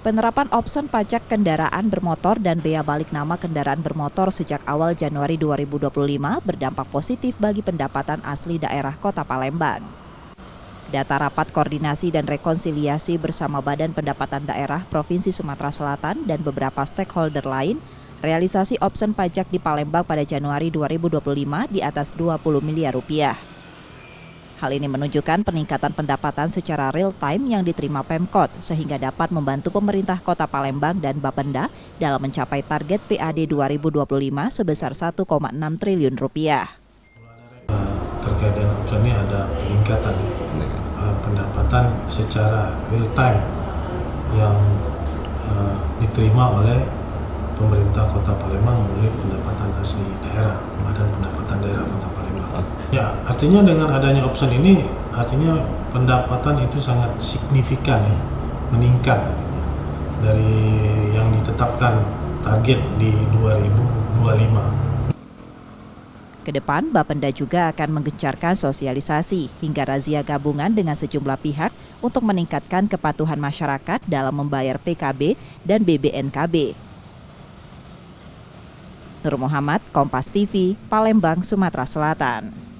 Penerapan opsi pajak kendaraan bermotor dan bea balik nama kendaraan bermotor sejak awal Januari 2025 berdampak positif bagi pendapatan asli daerah Kota Palembang. Data Rapat Koordinasi dan Rekonsiliasi bersama Badan Pendapatan Daerah Provinsi Sumatera Selatan dan beberapa stakeholder lain, realisasi opsi pajak di Palembang pada Januari 2025 di atas 20 miliar rupiah. Hal ini menunjukkan peningkatan pendapatan secara real time yang diterima Pemkot sehingga dapat membantu pemerintah Kota Palembang dan Bapenda dalam mencapai target PAD 2025 sebesar 1,6 triliun rupiah. Terkait dengan opsi ini ada peningkatan pendapatan secara real time yang diterima oleh pemerintah Kota Palembang melalui pendapatan asli daerah, Badan Pendapatan Daerah Kota Palembang. Ya, artinya dengan adanya opsi ini, artinya pendapatan itu sangat signifikan ya, meningkat artinya dari yang ditetapkan target di 2025. Kedepan, Bapenda juga akan menggencarkan sosialisasi hingga razia gabungan dengan sejumlah pihak untuk meningkatkan kepatuhan masyarakat dalam membayar PKB dan BBNKB. Nur Muhammad, Kompas TV, Palembang, Sumatera Selatan.